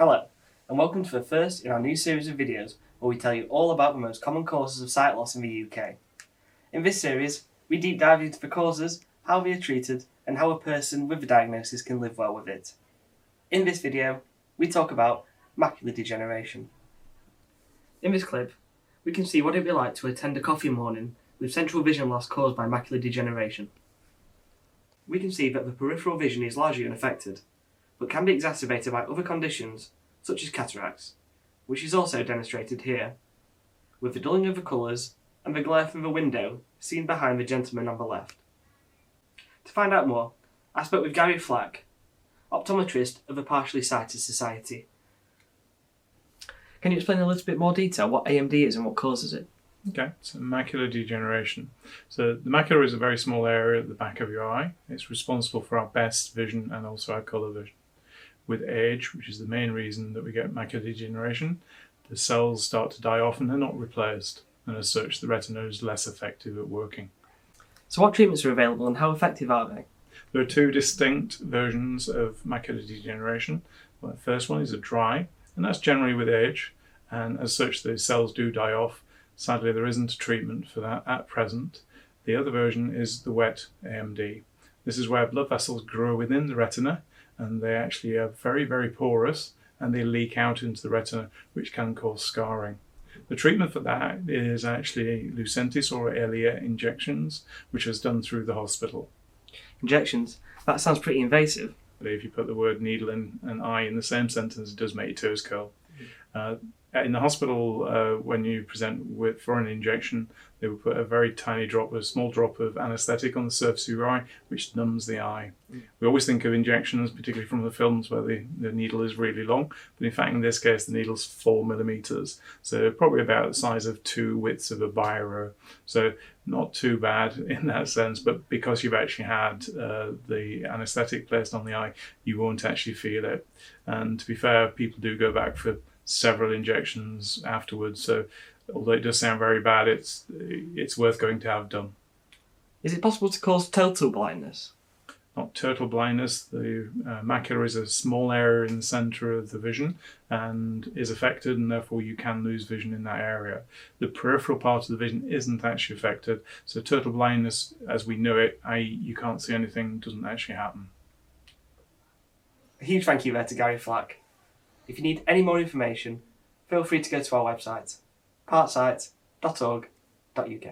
Hello, and welcome to the first in our new series of videos where we tell you all about the most common causes of sight loss in the UK. In this series, we deep dive into the causes, how they are treated, and how a person with the diagnosis can live well with it. In this video, we talk about macular degeneration. In this clip, we can see what it would be like to attend a coffee morning with central vision loss caused by macular degeneration. We can see that the peripheral vision is largely unaffected, but can be exacerbated by other conditions such as cataracts, which is also demonstrated here, with the dulling of the colours and the glare from the window seen behind the gentleman on the left. To find out more, I spoke with Gary Flack, Optometrist of the Partially Sighted Society. Can you explain in a little bit more detail what AMD is and what causes it? Okay, so macular degeneration. So the macula is a very small area at the back of your eye. It's responsible for our best vision and also our colour vision. With age, which is the main reason that we get macular degeneration, the cells start to die off and they're not replaced, and as such the retina is less effective at working. So what treatments are available and how effective are they? There are two distinct versions of macular degeneration. Well, the first one is a dry, and that's generally with age, and as such the cells do die off. Sadly, there isn't a treatment for that at present. The other version is the wet AMD. This is where blood vessels grow within the retina, and they actually are very, very porous, and they leak out into the retina, which can cause scarring. The treatment for that is actually Lucentis or Eylea injections, which is done through the hospital. Injections? That sounds pretty invasive. If you put the word needle and eye in the same sentence, it does make your toes curl. In the hospital, when you present for an injection, they will put a very tiny drop, a small drop of anaesthetic on the surface of your eye, which numbs the eye. We always think of injections, particularly from the films, where the needle is really long, but in fact in this case the needle's 4 millimeters, so probably about the size of 2 widths of a biro. So not too bad in that sense, but because you've actually had the anaesthetic placed on the eye, you won't actually feel it. And to be fair, people do go back for several injections afterwards, so although it does sound very bad, it's worth going to have done. Is it possible to cause total blindness? Not total blindness. The macula is a small area in the centre of the vision and is affected, and therefore you can lose vision in that area. The peripheral part of the vision isn't actually affected, so total blindness as we know it, i.e. you can't see anything, doesn't actually happen. A huge thank you there to Gary Flack. If you need any more information, feel free to go to our website, partsight.org.uk.